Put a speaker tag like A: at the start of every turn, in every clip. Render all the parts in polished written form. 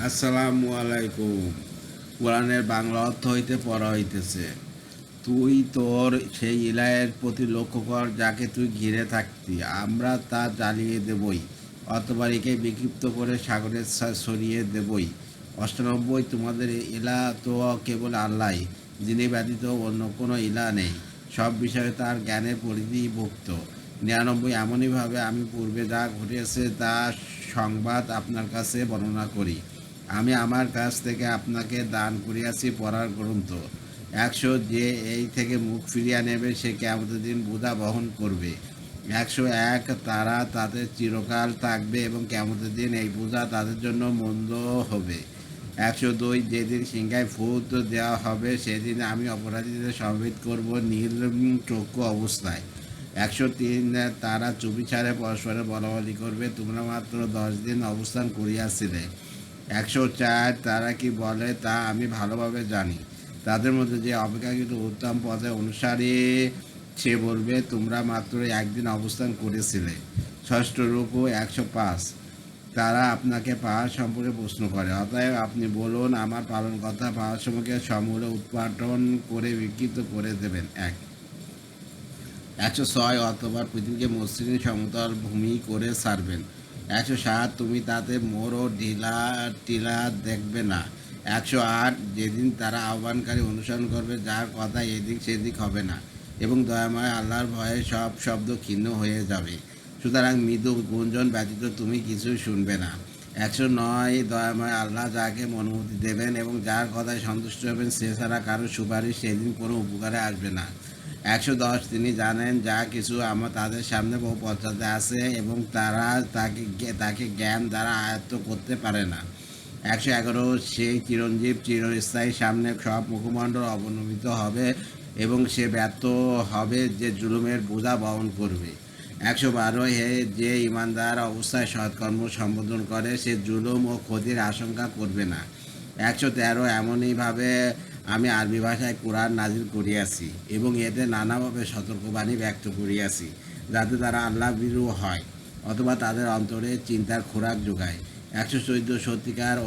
A: আসসালামু আলাইকুম। কোরআনের বাংলা অর্থ হইতে পড়া হইতেছে, তুই তোর সেই ইলাহের প্রতি লক্ষ্য কর যাকে তুই ঘিরে থাকতি, আমরা তা জ্বালিয়ে দেবই, অথবা একে বিক্ষিপ্ত করে সাগরে সরিয়ে দেবই। ৯৮, তোমাদের ইলাহ তো কেবল আল্লাহ, যিনি ব্যতীত অন্য কোনো ইলাহ নেই, সব বিষয়ে তার জ্ঞানের পরিধিভুক্ত। ৯৯, এমনইভাবে আমি পূর্বে যা ঘটেছে তা সংবাদ আপনার কাছে বর্ণনা করি। আমি আমার কাছ থেকে আপনাকে দান করিয়াছি পড়ার গ্রন্থ। ১০০, যে এই থেকে মুখ ফিরিয়া নেবে সে কিয়ামতের দিন বোঝা বহন করবে। ১০১, তারা তাদের চিরকাল থাকবে এবং কিয়ামতের দিন এই বোঝা তাদের জন্য মন্দ হবে। ১০২, যেদিন সিংহায় ফুট দেওয়া হবে সেদিন আমি অপরাধীদের সমবেত করব নীল চক্ষু অবস্থায়। ১০৩, তারা চুপি ছাড়ে পরস্পরে বলাবলি করবে, তোমরা মাত্র ১০ দিন অবস্থান করিয়াছিলে। ১০৪, তারা কি বলে তা আমি ভালোভাবে জানি, তাদের মধ্যে যে অপেক্ষাকৃত উত্তম পথে অনুসারী সে বলবে, তোমরা মাত্র একদিন অবস্থান করেছিলে। ষষ্ঠ রুকু ১০৫, তারা আপনাকে পাহাড় সম্পর্কে প্রশ্ন করে, অতএব আপনি বলুন, আমার পালনকর্তা পাহাড় সমূহকে সমূলে উৎপাটন করে বিকৃত করে দেবেন। ১০৬, অথবা পৃথিবীকে মসৃণ সমতল ভূমি করে ছাড়বেন। ১০৭, তুমি তাতে মোড় ও টিলা দেখবে না। ১০৮, যেদিন তারা আহ্বানকারী অনুসরণ করবে যার কথা এদিক সেদিক হবে না, এবং দয়াময় আল্লাহর ভয়ে সব শব্দ ক্ষীণ হয়ে যাবে, সুতরাং মৃদু গুঞ্জন ব্যতীত তুমি কিছুই শুনবে না। ১০৯, দয়াময় আল্লাহ যাকে অনুমতি দেবেন এবং যার কথায় সন্তুষ্ট হবেন সে ছাড়া কারো সুপারিশ সেদিন কোনো উপকারে আসবে না। ১১০, তিনি জানেন যা কিছু আমার তাদের সামনে বহু পশ্চাতে আছে এবং তারা তাকে জ্ঞান দ্বারা আয়ত্ত করতে পারে না। ১১১, সেই চিরঞ্জীব চিরস্থায়ী, সামনে সব মুখমণ্ডল অবনমিত হবে এবং সে ব্যর্থ হবে যে জুলুমের বোঝা বহন করবে। ১১২, হে যে ইমানদার অবস্থায় সৎকর্ম সম্বোধন করে সে জুলুম ও ক্ষতির আশঙ্কা করবে না। ১১৩, এমনইভাবে আমি আরবি ভাষায় কোরআন নাজিল করিয়াছি এবং এতে নানাভাবে সতর্কবাণী ব্যক্ত করিয়াছি, যাতে তারা আল্লাহ ভীরু হয় অথবা তাদের অন্তরে চিন্তার খোরাক যোগায়। ১১৪, সত্যিকার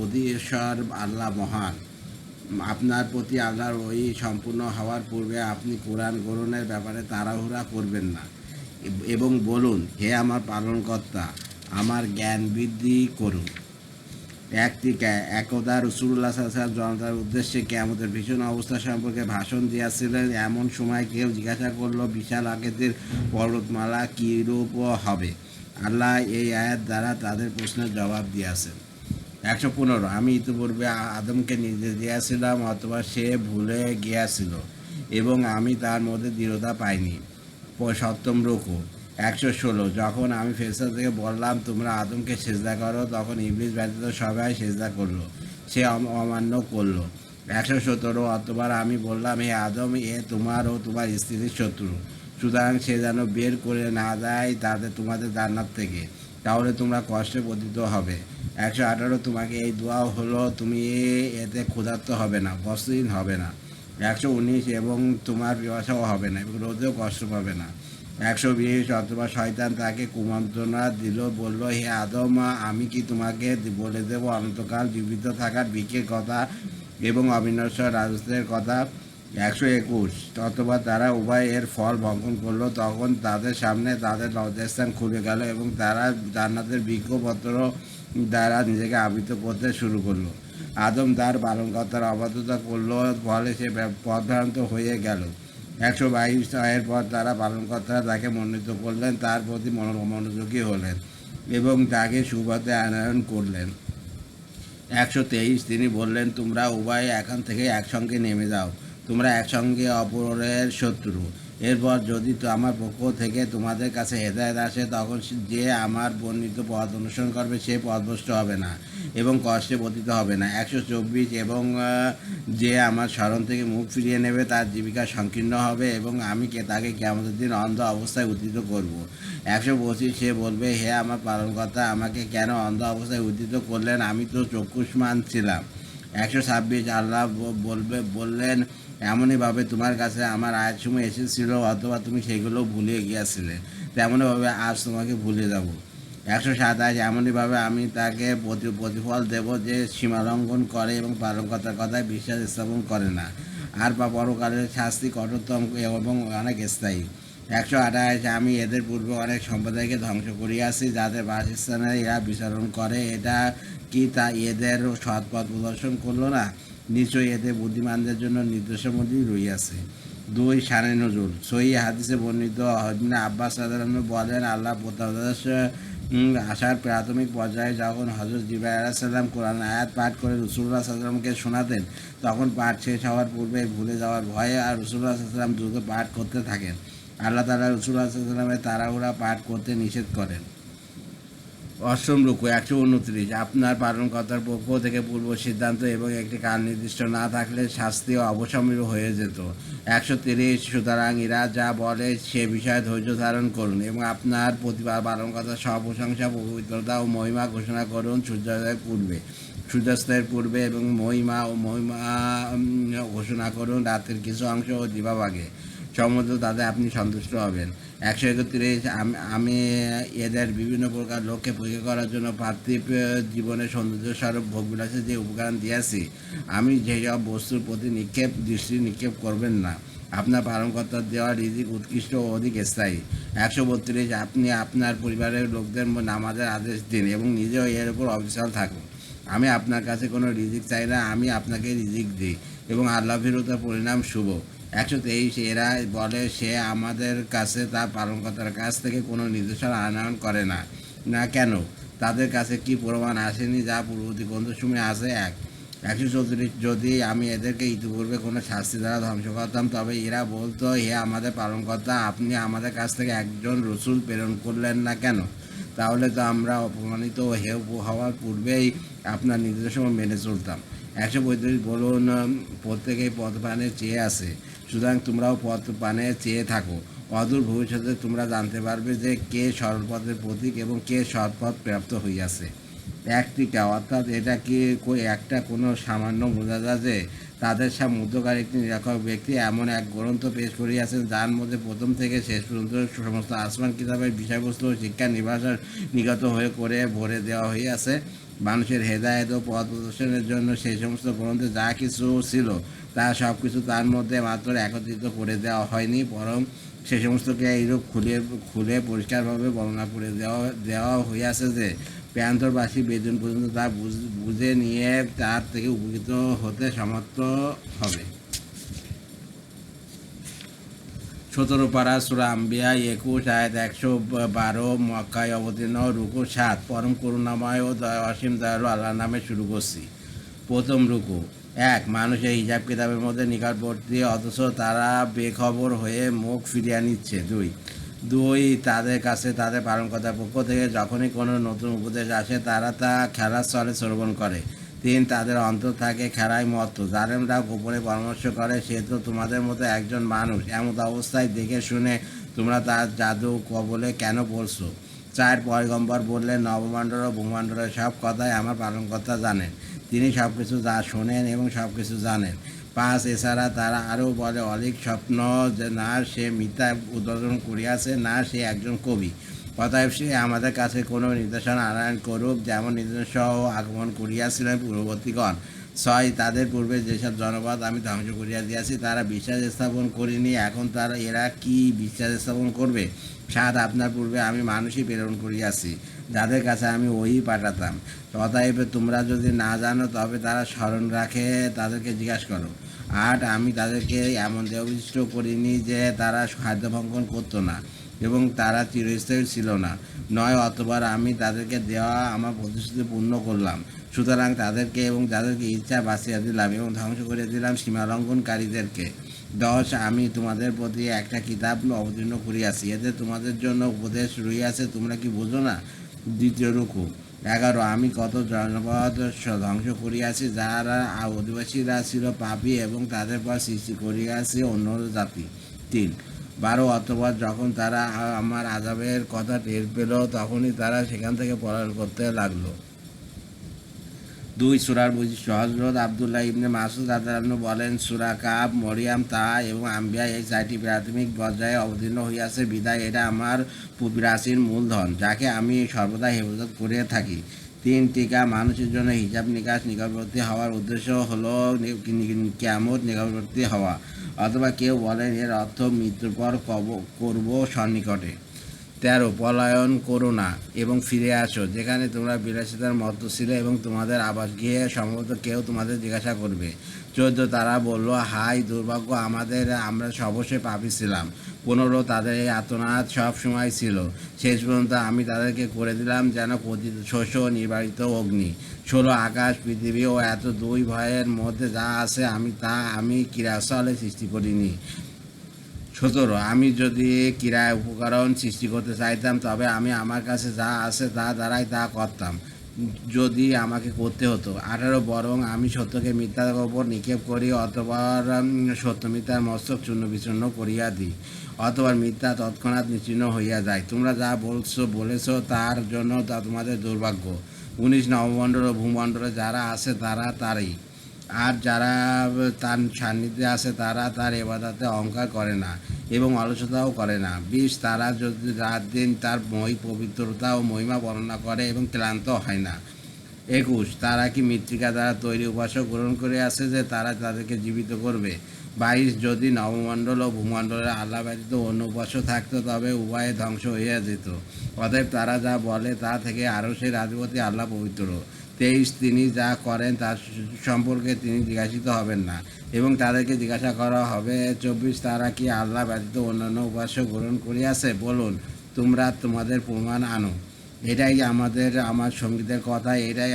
A: অধীশ্বর আল্লাহ মহান। আপনার প্রতি আল্লাহর ওহী সম্পূর্ণ হওয়ার পূর্বে আপনি কোরআন গ্রহণের ব্যাপারে তাড়াহুড়া করবেন না এবং বলুন, হে আমার পালনকর্তা, আমার জ্ঞান বৃদ্ধি করুন। একদা রাসূলুল্লাহ সাল্লাল্লাহু আলাইহি ওয়াসাল্লাম জনতার উদ্দেশ্যে কিয়ামতের ভীষণ অবস্থা সম্পর্কে ভাষণ দিয়েছিলেন। এমন সময় কেউ জিজ্ঞাসা করল, বিশাল আকৃতির পর্বতমালা কীরূপ হবে? আল্লাহ এই আয়াত দ্বারা তাদের প্রশ্নের জবাব দিয়েছেন। ১১৫, আমি ইতিপূর্বে আদমকে নির্দেশ দিয়েছিলাম অথবা সে ভুলে গিয়েছিল এবং আমি তার মধ্যে দৃঢ়তা পাইনি। সপ্তম রুকু ১১৬, যখন আমি ফেরেশতাদেরকে বললাম তোমরা আদমকে সেজদা করো, তখন ইবলিস ব্যতীত সবাই সেজদা করলো, সে অমান্য করলো। ১১১৭, অতঃপর আমি বললাম, হে আদম, এ তোমার ও তোমার স্ত্রীর শত্রু, সুতরাং সে যেন বের করে না যায় তাদের তোমাদের জান্নাত থেকে, তাহলে তোমরা কষ্টে পতিত হবে। ১১৮, তোমাকে এই দোয়াও হলো, তুমি এতে ক্ষুধার্ত হবে না, বস্ত্রহীন হবে না। ১১৯, এবং তোমার পিপাসাও হবে না এবং রোদেও কষ্ট পাবে না। ১২০, অথবা শয়তান তাকে কুমন্ত্রণা দিল, বলল, হে আদম, আমি কি তোমাকে বলে দেব অনন্তকাল জীবিত থাকার ভিক্ষের কথা এবং অবিনশ্বর রাজত্বের কথা। ১২১, অথবা তারা উভয় এর ফল ভক্ষণ করলো, তখন তাদের সামনে তাদের লজ্জাস্থান খুলে গেল এবং তারা জান্নাতের বৃক্ষপত্র দ্বারা নিজেকে আবৃত করতে শুরু করলো। আদম তার পালনকর্তার অবাধ্যতা করল, ফলে সে পথভ্রান্ত হয়ে গেল। ১২২, এরপর তারা পালনকর্তারা তাকে মনোনীত করলেন, তার প্রতি মনোযোগী হলেন এবং তাকে সুপথে আনয়ন করলেন। ১২৩, তিনি বললেন, তোমরা উভয় এখান থেকে একসঙ্গে নেমে যাও, তোমরা একসঙ্গে অপরের শত্রু। এরপর যদি আমার পক্ষ থেকে তোমাদের কাছে হেদায়েত আসে, তখন যে আমার বর্ণিত পথ অনুসরণ করবে সে পথভ্রষ্ট হবে না এবং কষ্টে পতিত হবে না। ১২৪, এবং যে আমার স্মরণ থেকে মুখ ফিরিয়ে নেবে তার জীবিকা সংকীর্ণ হবে এবং আমি তাকে কিয়ামতের দিন অন্ধ অবস্থায় উদ্ধৃত করব। ১২৫, সে বলবে, হে আমার পালনকর্তা, আমাকে কেন অন্ধ অবস্থায় উদ্ধৃত করলেন? আমি তো চক্ষুষ্মান ছিলাম। ১২৬, আল্লাহ বললেন, এমনইভাবে তোমার কাছে আমার আয়াতসমূহ এসেছিল অথবা তুমি সেগুলো ভুলে গিয়েছিলে, তেমনইভাবে আজ তোমাকে ভুলে যাব। 127 এমনইভাবে আমি তাকে প্রতিফল দেব যে সীমালঙ্ঘন করে এবং পালনকর্তার কথায় বিশ্বাস স্থাপন করে না, আর বা পরকালের শাস্তি কঠোরতম এবং অনেক স্থায়ী। 128 আমি এদের পূর্বে অনেক সম্প্রদায়কে ধ্বংস করিয়াছি, যাদের বাসস্থানে এরা বিচরণ করে। এটা কি তা এদের সৎপথ প্রদর্শন করলো না? নিশ্চয়ই এদের বুদ্ধিমানদের জন্য নির্দেশের মধ্যেই রইয়াছে। 2 শানে নজুল। সহি হাদিসে বর্ণিত ইবনে আব্বাস রাদিয়াল্লাহু আনহু বলেন, আল্লাহ প্রত্যাদেশ আসার প্রাথমিক পর্যায়ে যখন হযরত জিবরাইল আলাইহিস সালাম কোরআন আয়াত পাঠ করে রাসূলুল্লাহ সাল্লাল্লাহু আলাইহি ওয়াসাল্লামকে শোনাতেন, তখন পাঠ শেষ হওয়ার পূর্বে ভুলে যাওয়ার ভয়ে আর রাসূলুল্লাহ সাল্লাল্লাহু আলাইহি ওয়াসাল্লাম দ্রুত পাঠ করতে থাকেন। আল্লাহ তাআলা রাসূলুল্লাহ সাল্লাল্লাহু আলাইহি ওয়াসাল্লামের তাড়াহুড়া পাঠ করতে নিষেধ করেন। অষ্টম রুকু 129 আপনার পালনকর্তার পক্ষ থেকে পূর্ব সিদ্ধান্ত এবং একটি কাল নির্দিষ্ট না থাকলে শাস্তি অবশ্যম্ভাবী হয়ে যেত। 130 সুতরাং এরা যা বলে সে বিষয়ে ধৈর্য ধারণ করুন এবং আপনার প্রতিবার পালনকর্তার সপ্রশংসা, পবিত্রতা ও মহিমা ঘোষণা করুন সূর্যাস্তের পূর্বে এবং মহিমা ঘোষণা করুন রাতের কিছু অংশ ও দিবাভাগে। সমুদ্র তাতে আপনি সন্তুষ্ট হবেন। 131 আমি এদের বিভিন্ন প্রকার লোককে পরীক্ষা করার জন্য পার্থিব জীবনের সৌন্দর্য স্বরূপ ভোগবিলাসে যে উপকরণ দিয়েছি, আমি যেসব বস্তুর প্রতি দৃষ্টি নিক্ষেপ করবেন না। আপনার পালনকর্তার দেওয়া রিজিক উৎকৃষ্ট ও অধিক স্থায়ী। 132 আপনি আপনার পরিবারের লোকদের নামাজের আদেশ দিন এবং নিজেও এর উপর অবিচল থাকুন। আমি আপনার কাছে কোনো রিজিক চাই না, আমি আপনাকে রিজিক দিই এবং আল্লাহ বিরুদ্ধে পরিণাম শুভ। 123 এরা বলে সে আমাদের কাছে তার পালনকর্তার কাছ থেকে কোনো নির্দেশনা আনয়ন করে না কেন? তাদের কাছে কি প্রমাণ আসেনি যা পূর্ববর্তী গ্রন্থসমূহে আছে? 134 যদি আমি এদেরকে ইতিপূর্বে কোনো শাস্তি দ্বারা ধ্বংস করতাম, তবে এরা বলতো, হে আমাদের পালনকর্তা, আপনি আমাদের কাছ থেকে একজন রসুল প্রেরণ করলেন না কেন? তাহলে তো আমরা অপমানিত ও হেয় হওয়ার পূর্বেই আপনার নির্দেশনা মেনে চলতাম। 135 বলুন, প্রত্যেকেই পথ পানে চেয়ে আছে, সুতরাং তোমরাও পথ পানে চেয়ে থাকো। অদূর ভবিষ্যতে তোমরা জানতে পারবে যে কে সরল পথের প্রতীক এবং কে সৎপথ প্রাপ্ত হইয়াছে। একটিকা অর্থাৎ এটা কি একটা কোনো সামান্য বোঝা যায় যে তাদের মধ্যকার একটি নিরীক্ষক ব্যক্তি এমন এক গ্রন্থ পেশ করিয়াছেন যার মধ্যে প্রথম থেকে শেষ পর্যন্ত সমস্ত আসমান কিতাবের বিষয়বস্তু ও শিক্ষা নিবাসের নিগত হয়ে করে ভরে দেওয়া হইয়াছে। মানুষের হেদায়েত ও পথ প্রদর্শনের জন্য সেই সমস্ত গ্রন্থে যা কিছু ছিল তা সব কিছু তার মধ্যে মাত্র একত্রিত করে দেওয়া হয়নি, বরং সে সমস্তকে এইরূপ খুলে পরিষ্কারভাবে বর্ণনা করে দেওয়া হইয়াছে যে প্রান্তরবাসী বেদন পর্যন্ত তা বুঝে নিয়ে তার থেকে উপকৃত হতে সমর্থ হবে। 17 পারা সূরা আম্বিয়া 21 আয়াত 112 মক্কায় অবতীর্ণ। রুকু 7 পরম করুণাময় ও অসীম দয়ালু আল্লাহর নামে শুরু করছি। প্রথম রুকু 1 মানুষের হিসাব কিতাবের মধ্যে নিকটবর্তী অথচ তারা বেখবর হয়ে মুখ ফিরিয়ে নিচ্ছে। 2 তাদের কাছে তাদের পালনকর্তার পক্ষ থেকে যখনই কোনো নতুন উপদেশ আসে তারা তা খেলার ছলে শ্রবণ করে। 3 তাদের অন্তর থাকে খেলায় মত্ত, জালেমরা গোপনে পরামর্শ করে, সে তো তোমাদের মতো একজন মানুষ, এমন অবস্থায় দেখে শুনে তোমরা তার জাদু কবলে কেন পড়ছো? 4 পয়গম্বর বললেন, নবমণ্ডল ও ভূমণ্ডলের সব কথাই আমার পালনকর্তা জানেন, তিনি সব কিছু যা শোনেন এবং সব কিছু জানেন। 5 এছাড়া তারা আরও বলে, অলিক স্বপ্ন, যে না সে মিথ্যা উদ্বোধন করিয়াছে, না সে একজন কবি, অতএব সে আমাদের কাছে কোনো নির্দেশনা আনয়ন করুক, যেমন নির্দেশনাসহ আগমন করিয়াছিলেন পূর্ববর্তীগণ। 6 তাদের পূর্বে যেসব জনপদ আমি ধ্বংস করিয়া দিয়াছি তারা বিশ্বাস স্থাপন করিনি, এখন এরা কি বিশ্বাস স্থাপন করবে? 7 আপনার পূর্বে আমি মানুষই প্রেরণ করিয়াছি, যাদের কাছে আমি ওই পাঠাতাম। অতএব তোমরা যদি না জানো তবে তারা স্মরণ রাখে, তাদেরকে জিজ্ঞাসা করো। 8 আমি তাদেরকে এমন দেহবিষ্ট করিনি যে তারা খাদ্য ভক্ষণ করতো না এবং তারা চিরস্থায়ী ছিল না। 9 অতঃপর আমি তাদেরকে দেওয়া আমার প্রতিশ্রুতি পূর্ণ করলাম, সুতরাং তাদেরকে এবং যাদেরকে ইচ্ছা বাঁচিয়ে দিলাম এবং ধ্বংস করে দিলাম সীমালঙ্ঘনকারীদেরকে। 10 আমি তোমাদের প্রতি একটা কিতাব অবতীর্ণ করিয়াছি, এতে তোমাদের জন্য উপদেশ রইয়াছে, তোমরা কি বোঝো না? দ্বিতীয় রুকু 11 আমি কত জনপদ ধ্বংস করিয়াছি যারা অধিবাসীরা ছিল পাপী এবং তাদের পর সৃষ্টি করিয়াছি অন্য জাতি। 3 12 অতঃপর যখন তারা আমার আযাবের কথা টের পেল তখনই তারা সেখান থেকে পলায়ন করতে লাগলো। 2 সূরার বৈশিষ্ট্য। হযরত আব্দুল্লাহ ইবনে মাসউদ রাদিয়াল্লাহু আনহু বলেন, সূরা কাহফ, মরিয়ম, তাহা এবং আম্বিয়া এই 4টি প্রাথমিক পর্যায়ে অবতীর্ণ হইয়াছে বিধায় এটা আমার প্রাচীন মূলধন, যাকে আমি সর্বদা হেফাজত করে থাকি। 3 টিকা মানুষের জন্য হিসাব নিকাশ নিকটবর্তী হওয়ার উদ্দেশ্য হলো কিয়ামত নিকটবর্তী হওয়া, অথবা কেউ বলেন এর অর্থ মৃত্যুর পর করব সন্নিকটে। 13 পলায়ন করো না এবং ফিরে আসো, যেখানে তোমরা বিলাসিতার মত্ত ছিলে এবং তোমাদের আবাসগৃহে সম্ভবত কেউ তোমাদের জিজ্ঞাসা করবে। 14 তারা বলল, হায় দুর্ভাগ্য আমাদের, আমরা অবশ্যই পাপী ছিলাম। 15 তাদের এই আর্তনাদ সব সময় ছিল, শেষ পর্যন্ত আমি তাদেরকে করে দিলাম যেন পতিত শস্য ও নির্বাহিত অগ্নি। 16 আকাশ, পৃথিবী ও এত দুই ভয়ের মধ্যে যা আছে আমি ক্রীড়াস্থলে সৃষ্টি করিনি। 17 আমি যদি ক্রীড়ায় উপকরণ সৃষ্টি করতে চাইতাম তবে আমি আমার কাছে যা আছে তা দ্বারাই তা করতাম, যদি আমাকে করতে হতো। 18 বরং আমি সত্যকে মিথ্যার ওপর নিক্ষেপ করি, অথবা সত্য মিথ্যার মস্তক চূর্ণ বিচূর্ণ করিয়া দিই, অথবা মিথ্যা তৎক্ষণাৎ নিচ্ছিন্ন হইয়া যায়। তোমরা যা বলেছ তার জন্য তা তোমাদের দুর্ভাগ্য। 19 নবমণ্ডল ও ভূমণ্ডলে যারা আছে তারা তারই, আর যারা তার সান্নিধ্যে আছে তারা তার ইবাদতে অহংকার করে না এবং অলসতাও করে না। 20 তারা যদি রাত দিন তার পবিত্রতা ও মহিমা বর্ণনা করে এবং ক্লান্ত হয় না। 21 তারা কি মৃত্তিকা দ্বারা তৈরি উপাসক গ্রহণ করে আছে যে তারা তাদেরকে জীবিত করবে। 22 যদি নবমণ্ডল ও ভূমণ্ডলের আল্লাহ ব্যতীত অন্য উপাস্য থাকতো তবে উভয়ে ধ্বংস হইয়া যেত। অতএব তারা যা বলে তা থেকে আরও সেই রাজপতি আল্লাহ পবিত্র। 23 তিনি যা করেন তার সম্পর্কে তিনি জিজ্ঞাসিত হবেন না এবং তাদেরকে জিজ্ঞাসা করা হবে। 24 তারা কি আল্লাহ ব্যতীত অন্যান্য উপাস্য গ্রহণ করিয়াছে? বলুন, তোমরা তোমাদের প্রমাণ আনো। এটাই আমার সঙ্গীতের কথা, এটাই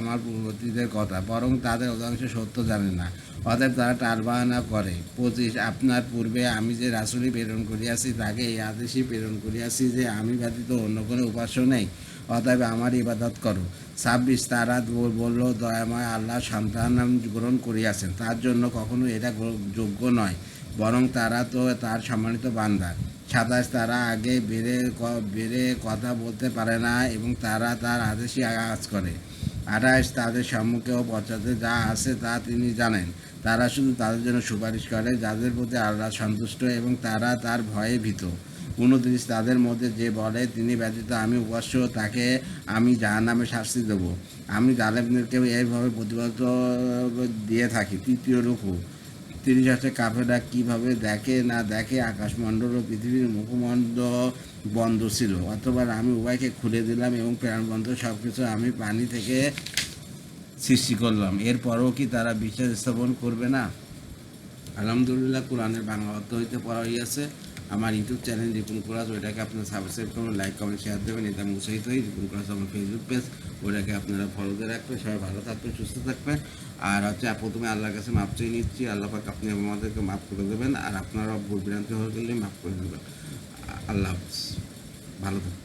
A: আমার পূর্ববর্তীদের কথা, বরং তাদের অধিকাংশ সত্য জানে না, অতএব তারা টালবাহানা করে। 25 আপনার পূর্বে আমি যে রাসূলই প্রেরণ করিয়াছি তাকে এই আদেশই প্রেরণ করিয়াছি যে আমি ব্যতীত অন্য কোনো উপাস্য নেই, অতএব আমার ইবাদত করো। 26 তারা বলল, দয়াময় আল্লাহ সন্তান গ্রহণ করিয়াছেন, তার জন্য কখনো এটা যোগ্য নয়, বরং তারা তো তার সম্মানিত বান্দা। 27 তারা আগে বেড়ে কথা বলতে পারে না এবং তারা তার আদেশই কাজ করে। 28 তাদের সম্মুখে ও পশ্চাতে যা আছে তা তিনি জানেন, তারা শুধু তাদের জন্য সুপারিশ করে যাদের প্রতি আল্লাহ সন্তুষ্ট এবং তারা তার ভয়ে ভীত। 29 তাদের মধ্যে যে বলে তিনি ব্যতীত আমি উপাস্য তাকে আমি জাহান্নামে শাস্তি দেব, আমি জালেমদেরকে এইভাবে প্রতিবাদ দিয়ে থাকি। 3 রুকু 30 হচ্ছে কাফেররা কীভাবে দেখে না দেখে আকাশমণ্ডল ও পৃথিবীর মুখমণ্ডল বন্ধ ছিল, অথবা আমি উভয়কে খুলে দিলাম এবং প্রাণবন্ধ সব কিছু আমি পানি থেকে সৃষ্টি করলাম, এরপরও কি তারা বিশ্বাস স্থাপন করবে না? আলহামদুলিল্লাহ, কোরআনের বাংলা অর্থ হইতে পড়া হইয়াছে। আমার ইউটিউব চ্যানেল রিপন কোরাস, ওইটাকে আপনারা সাবস্ক্রাইব করবেন, লাইক কমেন্ট শেয়ার দেবেন, এটা উৎসাহিত হই। রিপন কোরাস আমার ফেসবুক পেজ, ওইটাকে আপনারা ফলো দিয়ে রাখবেন। সবাই ভালো থাকবেন, সুস্থ থাকবেন। আর প্রথমে আল্লাহর কাছে মাপ চেয়ে নিচ্ছি, আল্লাহ পাক আপনি আমাদেরকে মাফ করে দেবেন, আর আপনারা ভুল বিভ্রান্তি হয়ে গেলে মাফ করে দেবেন। আল্লাহ হাফিজ, ভালো থাকবেন।